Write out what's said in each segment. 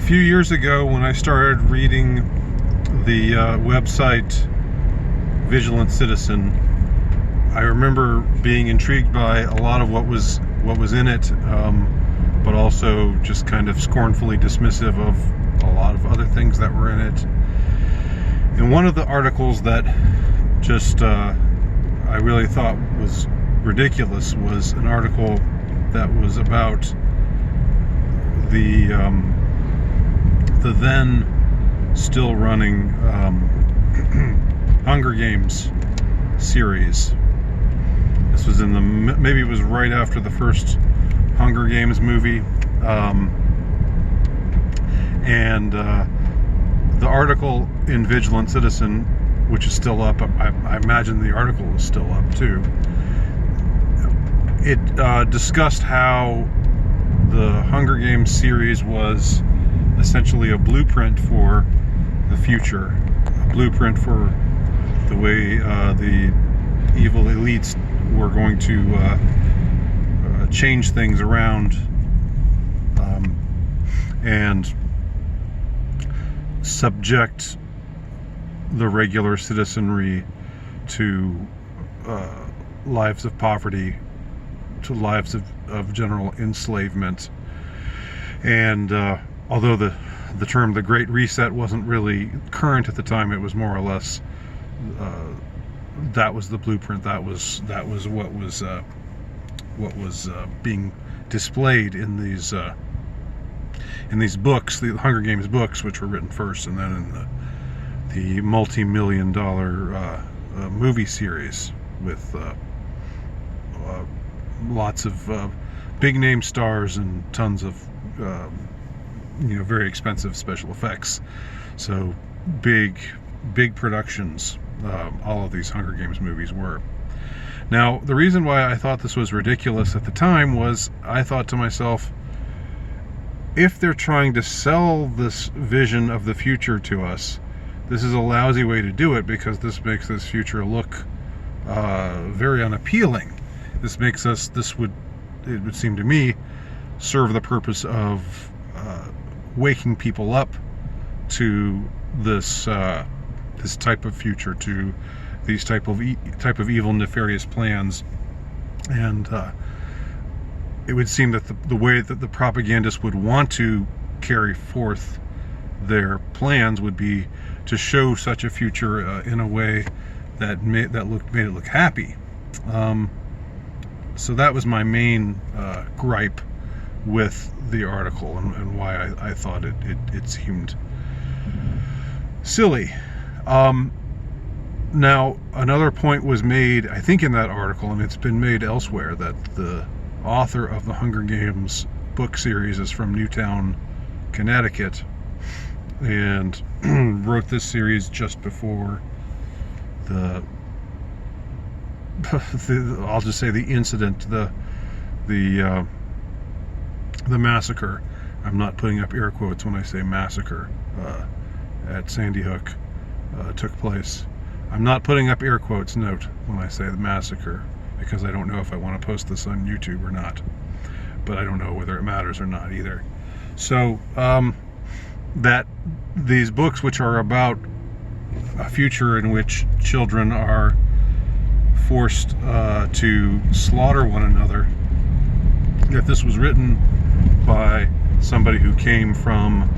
few years ago, when I started reading the website Vigilant Citizen, I remember being intrigued by a lot of what was in it, but also just kind of scornfully dismissive of a lot of other things that were in it. And one of the articles that just I really thought was ridiculous was an article that was about the then still running Hunger Games series. This was in the, maybe it was right after the first Hunger Games movie, and the article in Vigilant Citizen, which is still up, I imagine the article is still up too, it discussed how the Hunger Games series was essentially a blueprint for the future, a blueprint for the way the evil elites were going to change things around and subject the regular citizenry to lives of poverty, to lives of general enslavement. And although the term the Great Reset wasn't really current at the time, it was more or less that was the blueprint. That was what was being displayed in these books, the Hunger Games books, which were written first, and then in the multi-million-dollar movie series with lots of big name stars and tons of very expensive special effects. So big productions. All of these Hunger Games movies were. Now, the reason why I thought this was ridiculous at the time was I thought to myself, if they're trying to sell this vision of the future to us, this is a lousy way to do it, because this makes this future look very unappealing. It would seem to me, serve the purpose of waking people up to this type of future, to these type of evil, nefarious plans. And it would seem that the way that the propagandists would want to carry forth their plans would be to show such a future in a way that made it look happy. So that was my main gripe with the article, and why I thought it seemed silly. Now, another point was made, I think, in that article, and it's been made elsewhere, that the author of the Hunger Games book series is from Newtown, Connecticut, and wrote this series just before I'll just say the incident, the massacre. I'm not putting up air quotes when I say massacre, at Sandy Hook took place. I'm not putting up air quotes, note, when I say the massacre, because I don't know if I want to post this on YouTube or not, but I don't know whether it matters or not either. So that these books, which are about a future in which children are forced to slaughter one another, that this was written by somebody who came from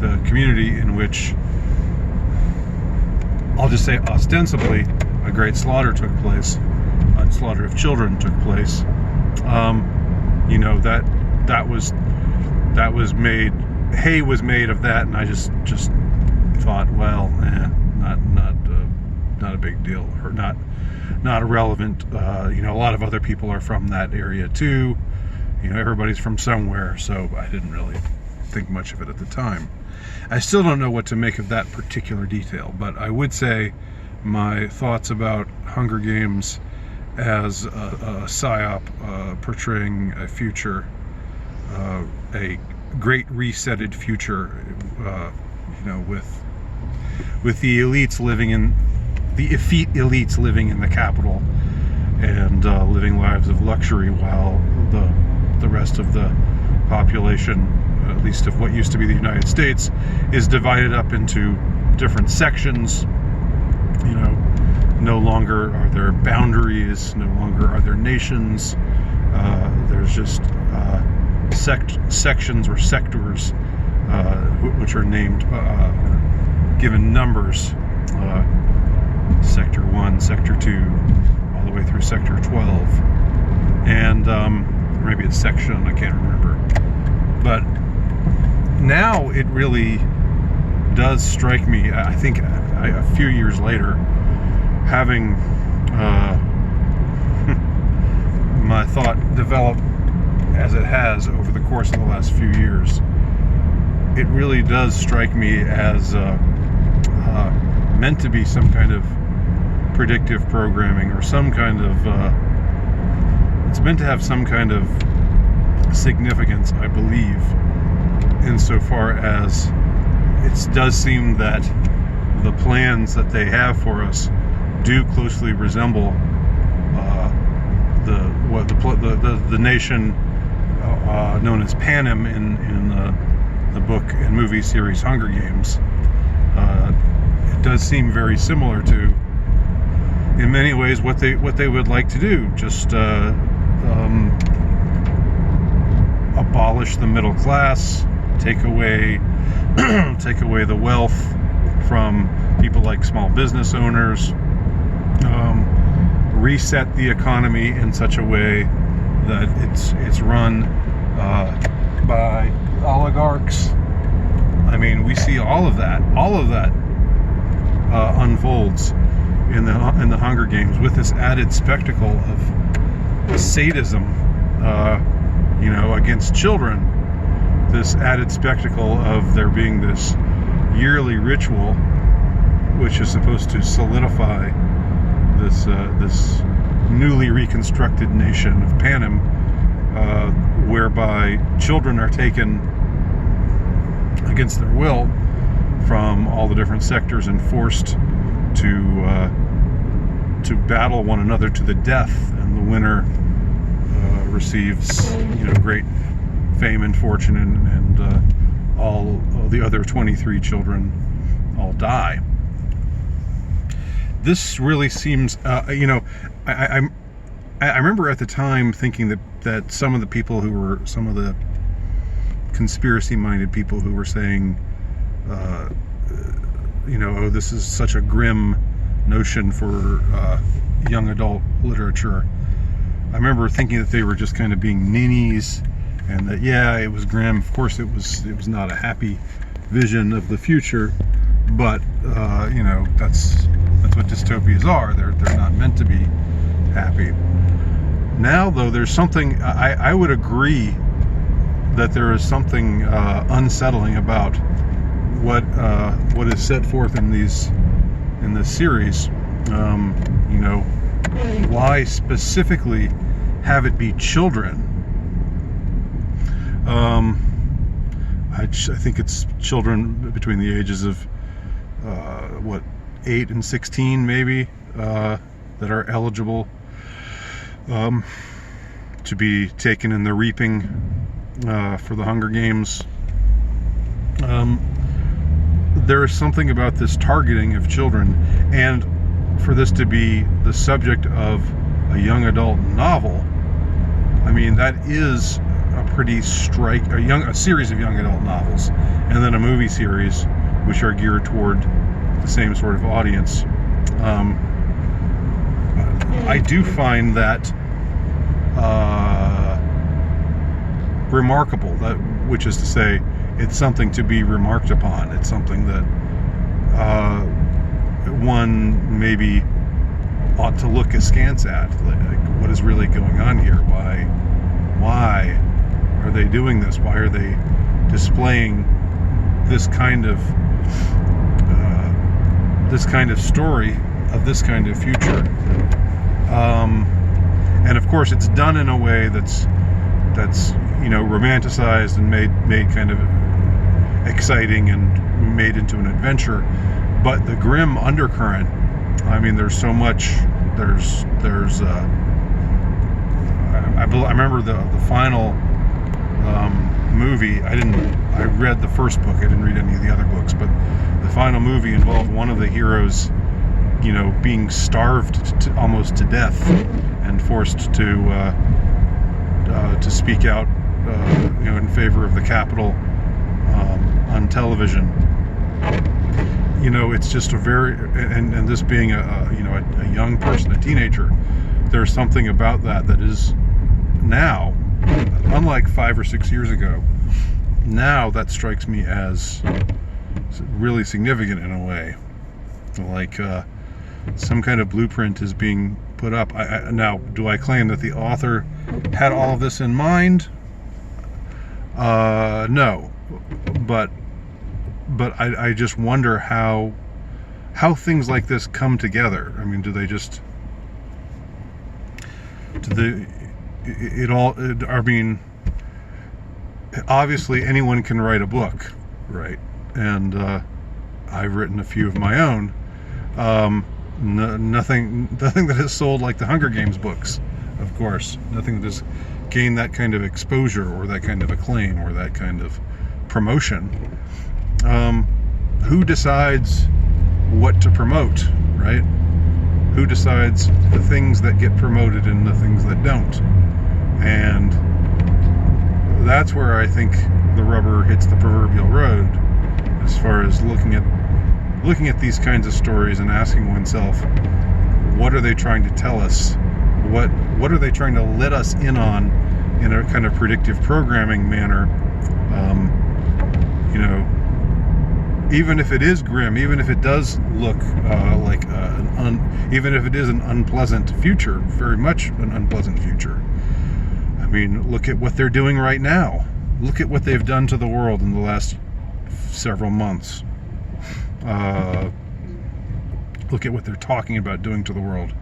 the community in which, I'll just say ostensibly, a great slaughter took place, a slaughter of children took place. That was made, hay was made of that, and I just thought, well, not a big deal, or not irrelevant. A lot of other people are from that area too. Everybody's from somewhere, so I didn't really think much of it at the time. I still don't know what to make of that particular detail, but I would say my thoughts about Hunger Games as a psyop portraying a future, a great resetted future, with the elites living in the effete elites living in the capital and living lives of luxury, while the rest of the population at least of what used to be the United States, is divided up into different sections. You know, no longer are there boundaries, no longer are there nations. There's just sections or sectors, which are named or given numbers. Sector 1, Sector 2, all the way through Sector 12. And maybe it's section, I can't remember. But now it really does strike me, I think a few years later, having my thought develop as it has over the course of the last few years, it really does strike me as meant to be some kind of predictive programming, or some kind of it's meant to have some kind of significance, I believe, insofar as it does seem that the plans that they have for us do closely resemble the nation known as Panem in the book and movie series Hunger Games. It does seem very similar to, in many ways, what they would like to do. Just abolish the middle class, take away the wealth from people like small business owners, reset the economy in such a way that it's run by oligarchs. I mean, we see all of that unfolds in the Hunger Games, with this added spectacle of sadism, against children. This added spectacle of there being this yearly ritual, which is supposed to solidify this newly reconstructed nation of Panem, whereby children are taken against their will from all the different sectors and forced to battle one another to the death, and the winner receives great fame and fortune, and all the other 23 children all die. This really seems, I remember at the time thinking that some of the people who were, some of the conspiracy-minded people who were saying, oh, this is such a grim notion for young adult literature. I remember thinking that they were just kind of being ninnies, and that, yeah, it was grim. Of course, it was not a happy vision of the future, but that's what dystopias are. They're not meant to be happy. Now, though, there's something, I would agree that there is something unsettling about what is set forth in this series. Why specifically have it be children? I think it's children between the ages of 8 and 16, maybe, that are eligible to be taken in the reaping for the Hunger Games. There is something about this targeting of children, and for this to be the subject of a young adult novel, I mean, that is a pretty a series of young adult novels, and then a movie series which are geared toward the same sort of audience. I do find that remarkable, which is to say, it's something to be remarked upon. It's something that one maybe ought to look askance at. Like, what is really going on here? Why are they doing this? Why are they displaying this kind of story of this kind of future? And of course, it's done in a way that's romanticized and made kind of exciting and made into an adventure. But the grim undercurrent, I mean, there's so much. I remember the final movie, I read the first book, I didn't read any of the other books, but the final movie involved one of the heroes, being starved almost to death and forced to speak out, in favor of the Capitol on television. It's just a very, and this being a young person, a teenager, there's something about that is now, unlike 5 or 6 years ago, now that strikes me as really significant in a way. Like some kind of blueprint is being put up. Now, do I claim that the author had all of this in mind? No, but I just wonder how things like this come together. I mean, obviously anyone can write a book, right? And I've written a few of my own. Nothing that has sold like the Hunger Games books, of course. Nothing that has gained that kind of exposure or that kind of acclaim or that kind of promotion. Who decides what to promote, right? Who decides the things that get promoted and the things that don't? And that's where I think the rubber hits the proverbial road, as far as looking at these kinds of stories and asking oneself, what are they trying to tell us? What are they trying to let us in on in a kind of predictive programming manner? Even if it is grim, even if it does look like even if it is an unpleasant future, very much an unpleasant future. I mean, look at what they're doing right now. Look at what they've done to the world in the last several months. Look at what they're talking about doing to the world.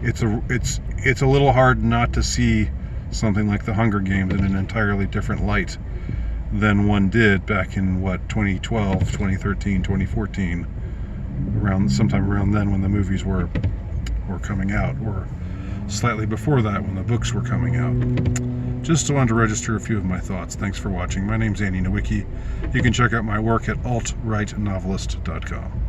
It's a little hard not to see something like the Hunger Games in an entirely different light than one did back in 2012, 2013, 2014, sometime around then when the movies were coming out, or slightly before that when the books were coming out. Just wanted to register a few of my thoughts. Thanks for watching. My name's Andy Nowicki. You can check out my work at altrightnovelist.com.